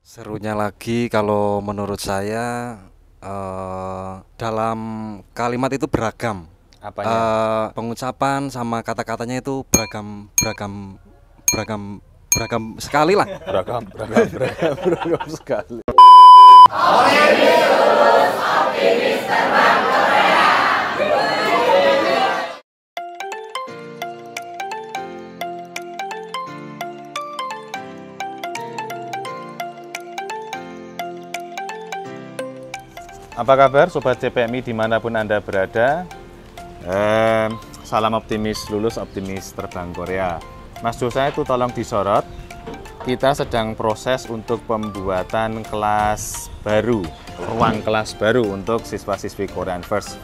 Serunya lagi kalau menurut saya dalam kalimat itu beragam. Apanya? Pengucapan sama kata-katanya itu beragam, beragam, beragam, beragam sekali lah. Beragam sekali. Apa kabar Sobat CPMI dimanapun Anda berada? Salam optimis lulus, optimis terbang Korea. Mas Jo saya itu tolong disorot. Kita sedang proses untuk pembuatan kelas baru, ruang kelas baru untuk siswa-siswi Korean First.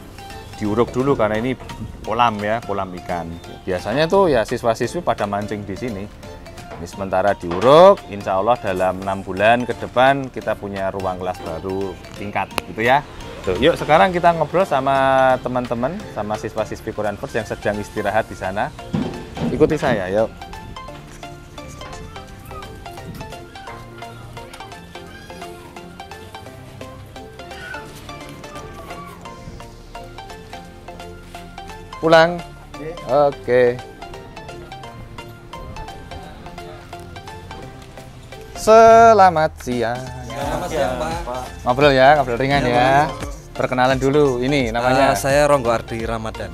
Diuruk dulu karena ini kolam ya, kolam ikan. Biasanya tuh ya siswa-siswi pada mancing di sini. Ini sementara diuruk, insya Allah dalam 6 bulan ke depan kita punya ruang kelas baru tingkat gitu ya. Tuh, yuk sekarang kita ngobrol sama teman-teman, sama siswa-siswi Korean First yang sedang istirahat di sana. Ikuti saya, yuk. Pulang. Oke. Selamat siang. Selamat siang, Pak. Ngobrol ya, ngobrol ringan ya. Perkenalan dulu, ini namanya. Saya Ronggo Ardi Ramadan.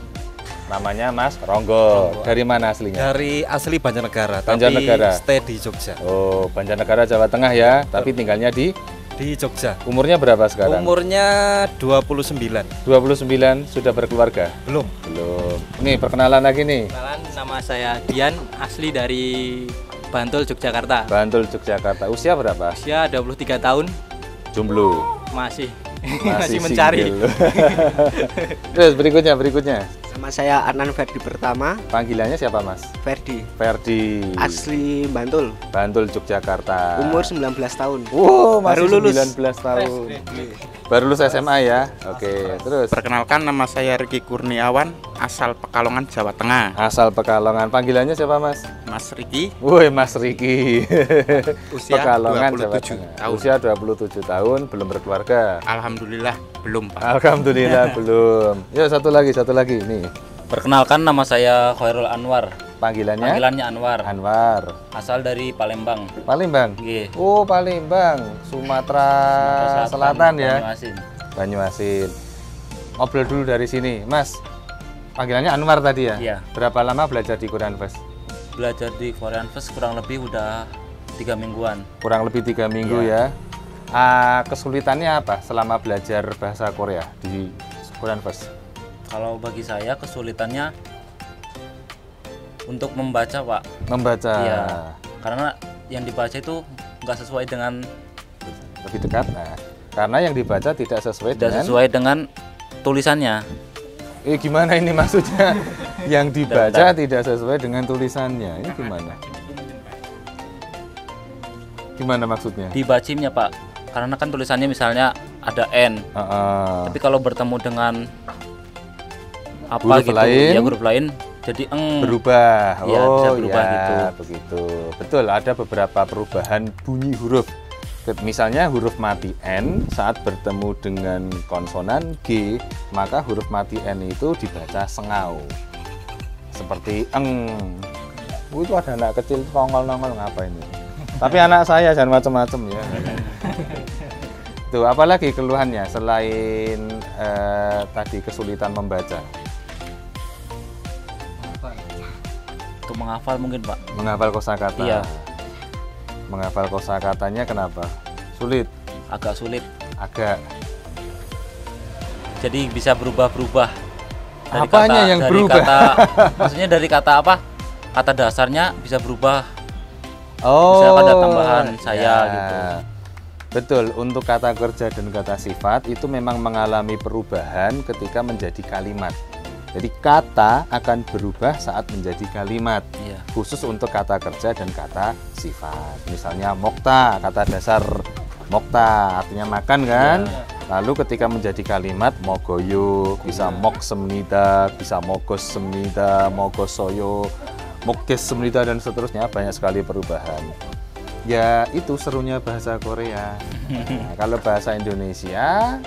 Namanya Mas Ronggo. Dari mana aslinya? Dari asli Banjarnegara, Banjarnegara. tapi stay di Jogja. Oh, Banjarnegara Jawa Tengah ya, tapi tinggalnya di Di Jogja. umurnya berapa sekarang? Umurnya 29. 29, sudah berkeluarga? Belum. Belum. Nih, perkenalan lagi nih. Kenalan, nama saya Dian, asli dari Bantul, Yogyakarta. Bantul, Yogyakarta. Usia berapa? Usia 23 tahun, Jomblo. masih Masih mencari. single. Terus berikutnya. Nama saya Arnan Ferdi Pertama, Panggilannya siapa Mas? Ferdi, Ferdi. asli Bantul, Bantul, Yogyakarta. umur 19 tahun. Wow, masih Baru lulus. 19 tahun. Baru lulus SMA ya. Oke, terus Perkenalkan, nama saya Riki Kurniawan, asal Pekalongan, Jawa Tengah. asal Pekalongan. Panggilannya siapa Mas? Mas Riki, Woi, Mas Riki. usia Pekalongan, Jawa 27 Tengah. tahun. Usia 27 tahun, belum berkeluarga. Alhamdulillah belum, Pak. Alhamdulillah belum. Yuk satu lagi nih. Perkenalkan, nama saya Khairul Anwar. Panggilannya? Panggilannya Anwar. Anwar. Asal dari Palembang. Palembang. Nggih. Oh, Palembang, Sumatera Selatan ya. Banyuasin. Banyuasin. Ngobrol dulu dari sini, Mas. Panggilannya Anwar tadi ya? Iya. Berapa lama belajar di Korean First? Belajar di Korean First kurang lebih udah 3 mingguan. Kurang lebih 3 minggu Iya. ya. Kesulitannya apa selama belajar bahasa Korea di Korean First? Kalau bagi saya kesulitannya untuk membaca, Pak. Membaca. Iya. Karena yang dibaca itu nggak sesuai dengan Lebih dekat. Nah, karena yang dibaca tidak sesuai dengan tulisannya. Gimana ini maksudnya? Yang dibaca tidak sesuai dengan tulisannya. Ini gimana? Gimana maksudnya? Di bacimnya, Pak. Karena kan tulisannya misalnya ada N. Tapi kalau bertemu dengan apa Huruf gitu, lain? ya huruf lain jadi Berubah. Iya, Oh, bisa berubah ya, gitu. begitu. Betul, ada beberapa perubahan bunyi huruf. Misalnya huruf mati N saat bertemu dengan konsonan G, maka huruf mati N itu dibaca sengau. Seperti eng. Itu ada anak kecil nongol-nongol ngapain ini? Tapi anak saya jangan macam-macam ya. Tuh, apalagi keluhannya selain tadi kesulitan membaca? untuk menghafal mungkin, Pak. Menghafal kosakata. Iya. Menghafal kosakatanya kenapa? Sulit. Agak sulit. Agak. Jadi bisa berubah-berubah. Apanya yang berubah? Maksudnya dari kata apa? Kata dasarnya bisa berubah. Oh. Misalnya ada tambahan saya gitu. Betul, untuk kata kerja dan kata sifat itu memang mengalami perubahan ketika menjadi kalimat. Jadi kata akan berubah saat menjadi kalimat. Iya. Khusus untuk kata kerja dan kata sifat. Misalnya mokta, kata dasar mokta artinya makan kan. Lalu ketika menjadi kalimat mogoyo, bisa mok semnida, bisa mogos semnida, mogosoyo, mokes semnida dan seterusnya, banyak sekali perubahan. Ya itu serunya bahasa Korea. Nah, kalau bahasa Indonesia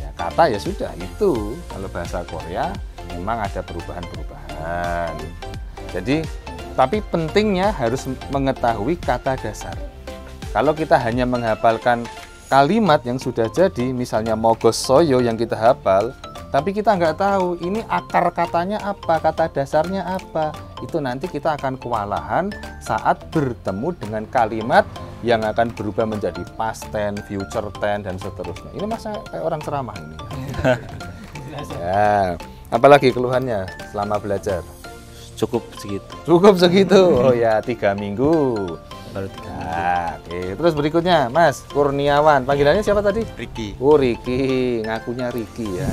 ya kata ya sudah itu. Kalau bahasa Korea memang ada perubahan-perubahan. Jadi tapi pentingnya harus mengetahui kata dasar. Kalau kita hanya menghafalkan kalimat yang sudah jadi, misalnya mogosoyo yang kita hafal, tapi kita nggak tahu ini akar katanya apa, kata dasarnya apa, itu nanti kita akan kewalahan saat bertemu dengan kalimat yang akan berubah menjadi past tense, future tense, dan seterusnya. Ini masa kayak orang ceramah ini. Ya, apalagi keluhannya selama belajar? Cukup segitu. Cukup segitu. Oh ya, 3 minggu. Baru 3 minggu. Nah, oke. Terus berikutnya, Mas Kurniawan. Panggilannya siapa tadi? Riki. Oh, Riki. Ngakunya Riki ya.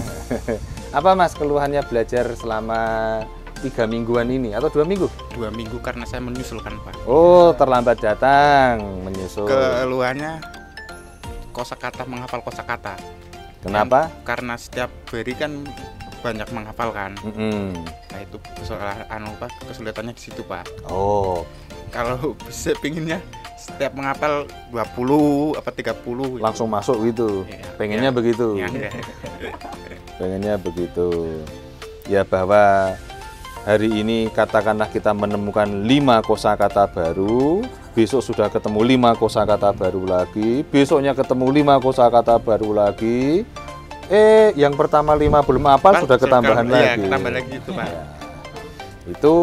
Apa Mas keluhannya belajar selama 3 mingguan ini atau 2 minggu? 2 minggu karena saya menyusulkan, Pak. Oh, terlambat datang menyusul. Keluhannya kosakata, menghafal kosakata. Kenapa? Karena setiap hari kan banyak menghafalkan. Nah itu kesulitannya di situ, Pak. Oh, Kalau bisa pinginnya setiap menghafal 20 apa 30 langsung masuk gitu. Iya, Pengennya iya. begitu. Ya, ya. Pengennya begitu. Ya bahwa hari ini katakanlah kita menemukan 5 kosakata baru, besok sudah ketemu 5 kosakata baru lagi, besoknya ketemu 5 kosakata baru lagi. Yang pertama 5 belum hafal sudah ketambahan lagi. Iya, ketambah lagi itu, Pak. Ya. Itu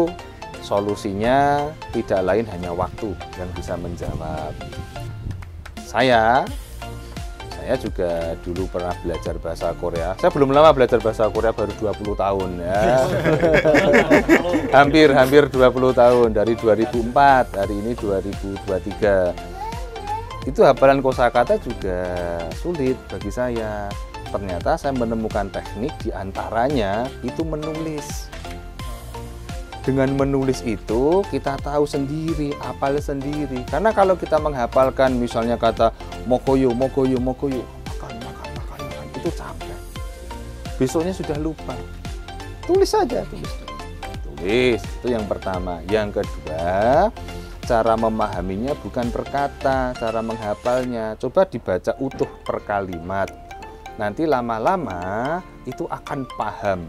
solusinya tidak lain hanya waktu yang bisa menjawab. Saya juga dulu pernah belajar bahasa Korea. Saya belum lama belajar bahasa Korea, baru 20 tahun ya. hampir 20 tahun, dari 2004, hari ini 2023. Itu hafalan kosakata juga sulit bagi saya. Ternyata saya menemukan teknik diantaranya itu menulis. Dengan menulis itu kita tahu sendiri, hafal sendiri. Karena kalau kita menghafalkan misalnya kata mokoyo, mokoyo, mokoyo, makan, itu capek. Besoknya sudah lupa. Tulis saja, tulis. Itu yang pertama. Yang kedua, cara memahaminya bukan per kata, cara menghafalnya. Coba dibaca utuh per kalimat. Nanti lama-lama itu akan paham.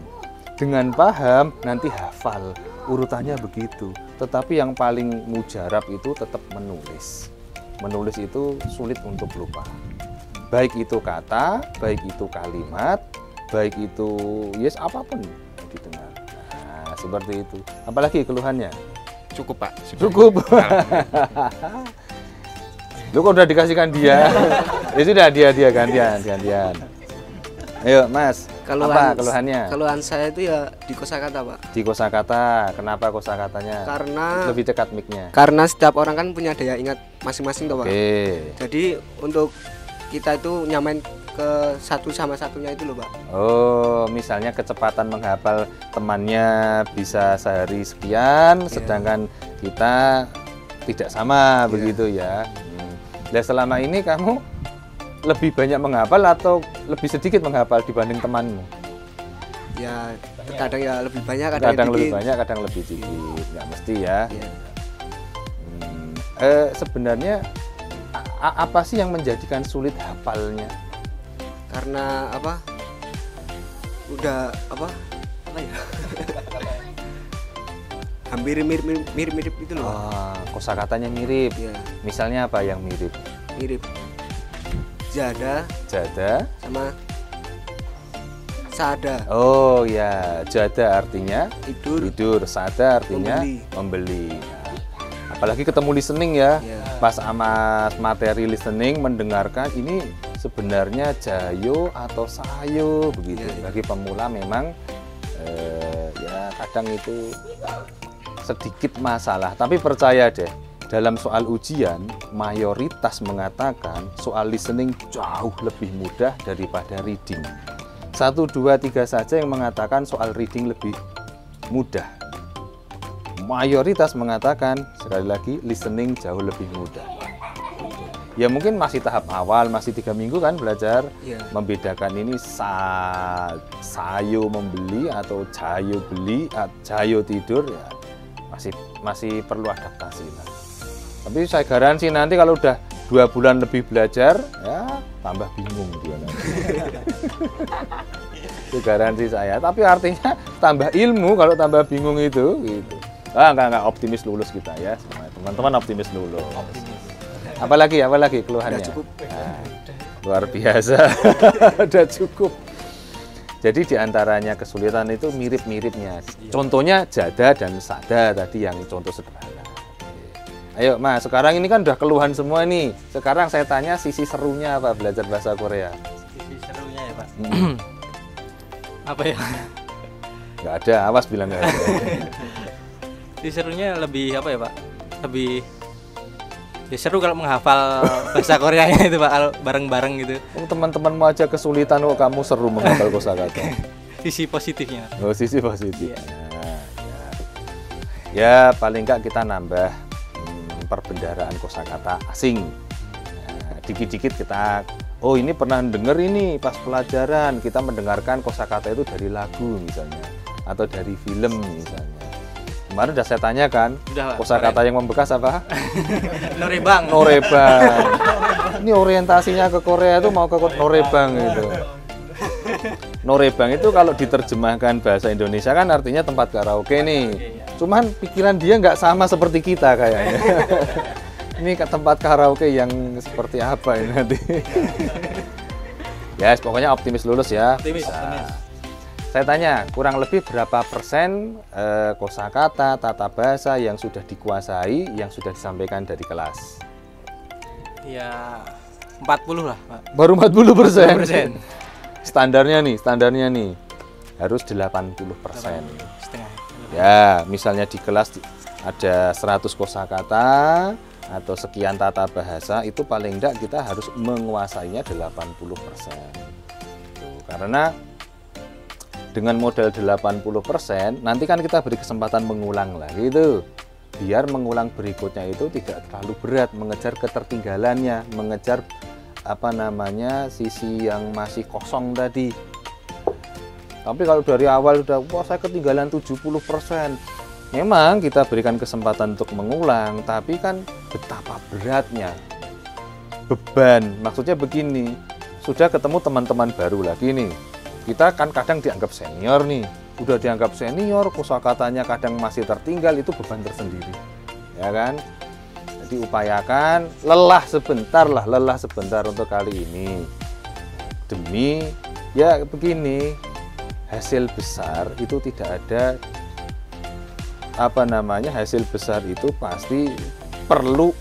Dengan paham nanti hafal. Urutannya begitu. Tetapi yang paling mujarab itu tetap menulis. Menulis itu sulit untuk lupa. Baik itu kata, baik itu kalimat, baik itu yes apapun didengar. Nah, seperti itu. Apalagi keluhannya? Cukup, Pak. Cukup. Lu kok udah dikasihkan dia? Ya sudah, dia gantian. Ayo Mas, apa keluhannya? Keluhan saya itu ya di kosakata, Pak. Di kosakata, kenapa kosakatanya? Karena lebih dekat mic-nya. Karena setiap orang kan punya daya ingat masing-masing toh, Pak. Oke. Jadi untuk kita itu nyamain ke satu sama satunya itu loh, Pak. Oh, misalnya kecepatan menghafal temannya bisa sehari sekian, sedangkan kita tidak sama, begitu ya. Nah, selama ini kamu lebih banyak menghafal atau lebih sedikit menghafal dibanding temanmu? Ya, kadang ya lebih banyak, kadang lebih banyak, kadang lebih sedikit. Nggak mesti ya. Sebenarnya apa sih yang menjadikan sulit hafalnya? Karena apa? Udah apa ya? Hampir mirip itu loh. Kosakatanya mirip. Ya. Misalnya apa yang mirip? Mirip. Jada sama sada. Oh ya, jada artinya tidur, sada artinya membeli. Nah, apalagi ketemu listening ya. Pas sama materi listening mendengarkan ini sebenarnya jayo atau sayo begitu. Bagi pemula memang ya kadang itu sedikit masalah, tapi percaya deh, dalam soal ujian mayoritas mengatakan soal listening jauh lebih mudah daripada reading. 1, 2, 3 saja yang mengatakan soal reading lebih mudah. Mayoritas mengatakan, sekali lagi, listening jauh lebih mudah. Ya mungkin masih tahap awal, masih 3 minggu kan belajar. Membedakan ini sayo membeli atau jayo beli, jayo tidur ya masih perlu adaptasi lah. Tapi saya garansi nanti kalau udah 2 bulan lebih belajar, ya tambah bingung dia nanti. Itu garansi saya. Tapi artinya tambah ilmu kalau tambah bingung itu, gitu. Enggak optimis lulus kita ya, teman-teman optimis lulus. Apalagi keluhannya? Udah cukup. Nah, luar biasa, udah cukup. Jadi diantaranya kesulitan itu mirip-miripnya. Contohnya jada dan sada tadi yang contoh sederhana. Ayo Mas, sekarang ini kan udah keluhan semua nih. Sekarang saya tanya sisi serunya apa belajar bahasa Korea? Sisi serunya ya Pak. Apa ya? Nggak ada, awas bilang nggak ada. Sisi serunya lebih apa ya Pak? Lebih ya seru kalau menghafal bahasa Koreanya itu Pak, kalau bareng-bareng gitu. Teman-temanmu aja kesulitan kok kamu seru menghafal kosakata. Sisi positifnya. Oh, sisi positif. Iya. Ya, paling nggak kita nambah perbendaharaan kosakata asing. Nah, dikit-dikit kita, oh ini pernah denger ini pas pelajaran, kita mendengarkan kosakata itu dari lagu misalnya, atau dari film misalnya. Kemarin udah saya tanyakan, kosakata yang membekas apa? Norebang. Norebang. Ini orientasinya ke Korea itu mau ke Norebang itu. Norebang itu kalau diterjemahkan bahasa Indonesia kan artinya tempat karaoke nih. Cuman pikiran dia nggak sama seperti kita kayaknya. Ini ke tempat karaoke yang seperti apa ini nanti? Ya, pokoknya optimis lulus ya. Optimis. Saya tanya, kurang lebih berapa persen kosakata, tata bahasa yang sudah dikuasai, yang sudah disampaikan dari kelas? Ya 40 lah Pak. Baru 40%. 40%. Standarnya nih harus 80%. Setengah. Ya, misalnya di kelas ada 100 kosakata atau sekian tata bahasa, itu paling enggak kita harus menguasainya 80%. Karena dengan modal 80%, nanti kan kita beri kesempatan mengulang lagi itu. Biar mengulang berikutnya itu tidak terlalu berat, mengejar ketertinggalannya, mengejar sisi yang masih kosong tadi. Tapi kalau dari awal udah, wah saya ketinggalan 70%. Memang kita berikan kesempatan untuk mengulang, tapi kan betapa beratnya. Beban, maksudnya begini, sudah ketemu teman-teman baru lagi nih. Kita kan kadang dianggap senior nih, udah dianggap senior, kosakatanya kadang masih tertinggal, itu beban tersendiri, ya kan? Jadi upayakan lelah sebentar untuk kali ini, demi ya begini, hasil besar itu tidak ada hasil besar itu pasti perlu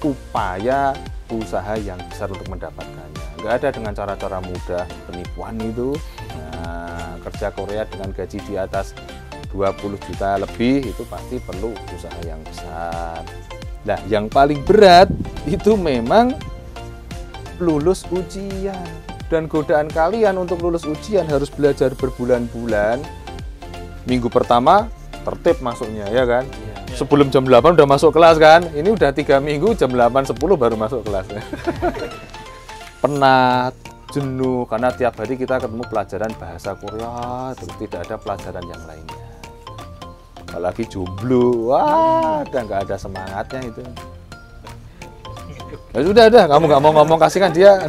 usaha yang besar untuk mendapatkannya. Nggak ada dengan cara-cara mudah, penipuan itu. Nah, kerja Korea dengan gaji di atas 20 juta lebih itu pasti perlu usaha yang besar. Nah, yang paling berat itu memang lulus ujian. Dan godaan kalian untuk lulus ujian harus belajar berbulan-bulan. Minggu pertama tertib masuknya, ya kan? Sebelum jam 8 udah masuk kelas kan? Ini udah 3 minggu jam 8.10 baru masuk kelas. Penat, jenuh, karena tiap hari kita ketemu pelajaran bahasa Korea, terus tidak ada pelajaran yang lainnya. Apalagi jomblo, wah, udah nggak ada semangatnya itu. Ya sudah, kamu nggak mau ngomong, kasihkan dia.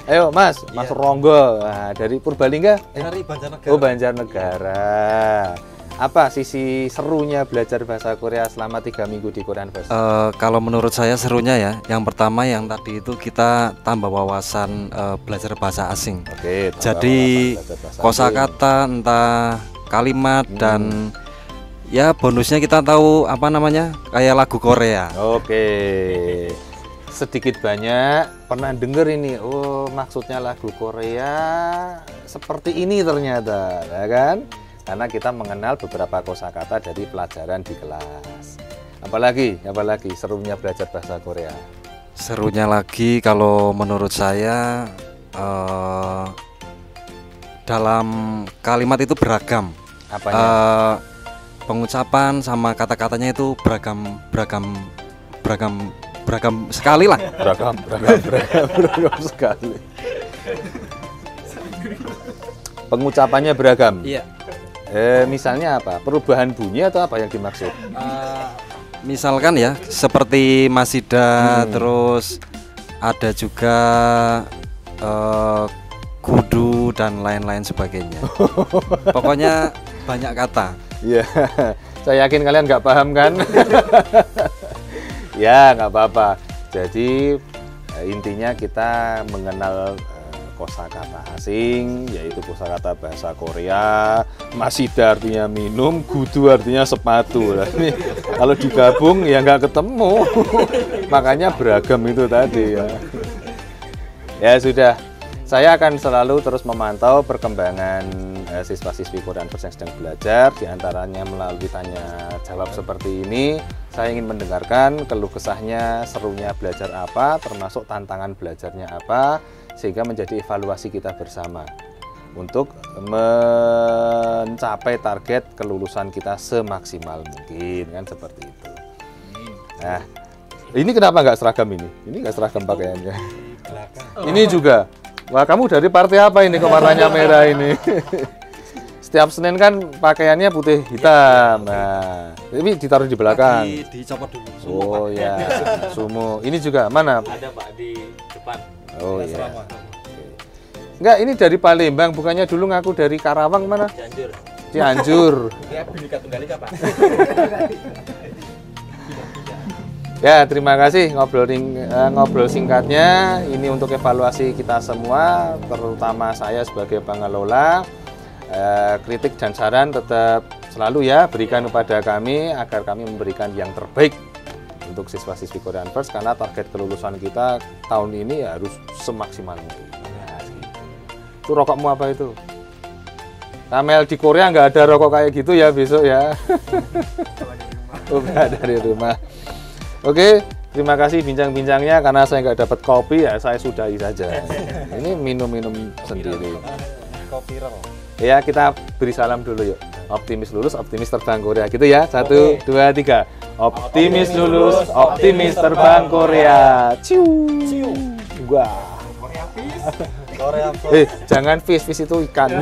Ayo Mas Ronggo, nah, dari Purbalingga? Dari Banjarnegara. Oh, Banjarnegara. Apa sisi serunya belajar bahasa Korea selama 3 minggu di Korean Fest? Kalau menurut saya serunya ya, yang pertama yang tadi itu kita tambah wawasan belajar bahasa asing. Oke. Jadi kosakata, entah kalimat dan ya bonusnya kita tahu kayak lagu Korea. Oke. Sedikit banyak pernah denger ini, oh maksudnya lagu Korea seperti ini ternyata, ya kan? Karena kita mengenal beberapa kosakata dari pelajaran di kelas. Apalagi serunya belajar bahasa Korea? Serunya lagi kalau menurut saya dalam kalimat itu beragam. Apanya? Pengucapan sama kata-katanya itu beragam sekali lah. Beragam sekali. Pengucapannya beragam. Iya. Misalnya apa? Perubahan bunyi atau apa yang dimaksud? Misalkan ya seperti Masida, terus ada juga kudu dan lain-lain sebagainya. Pokoknya banyak kata. Iya, saya yakin kalian nggak paham kan? Ya, nggak apa-apa. Jadi intinya kita mengenal kosakata asing, yaitu kosakata bahasa Korea. Masida artinya minum, gudu artinya sepatu. Nah, ini kalau digabung ya nggak ketemu. Makanya beragam itu tadi ya. Ya sudah. Saya akan selalu terus memantau perkembangan siswa-siswi Korean First yang sedang belajar, diantaranya melalui tanya jawab seperti ini. Saya ingin mendengarkan keluh kesahnya, serunya belajar apa, termasuk tantangan belajarnya apa, sehingga menjadi evaluasi kita bersama untuk mencapai target kelulusan kita semaksimal mungkin, kan seperti itu. Nah, ini kenapa nggak seragam ini? Ini nggak seragam pakaiannya. Ini juga. Wah, kamu dari partai apa ini kok warnanya merah ini? Setiap Senin kan pakaiannya putih hitam. Nah, ini ditaruh di belakang. Dicopot dulu. Oh ya, sumo. Ini juga mana? Ada Pak di depan. Oh iya. Enggak, ini dari Palembang, bukannya dulu ngaku dari Karawang mana? Cianjur. Cianjur. Ya, Bhinneka Tunggal Ika, Pak. Ya, terima kasih ngobrol singkatnya. Ini untuk evaluasi kita semua, terutama saya sebagai pengelola. Kritik dan saran tetap selalu ya berikan kepada kami agar kami memberikan yang terbaik untuk siswa-siswi Korean First, karena target kelulusan kita tahun ini harus semaksimal mungkin. Itu rokokmu apa itu? Kamel di Korea nggak ada rokok kayak gitu ya besok ya. Oh, nggak dari rumah. Oke, terima kasih bincang-bincangnya. Karena saya nggak dapat kopi ya saya sudahi saja. Ini minum-minum sendiri. Kopi roll. Ya, kita beri salam dulu yuk. Optimis lulus, optimis terbang Korea gitu ya. 1, 2, 3. Optimis lulus, optimis terbang Korea. Ciu. Wah. Korea fish. Jangan fish itu ikan.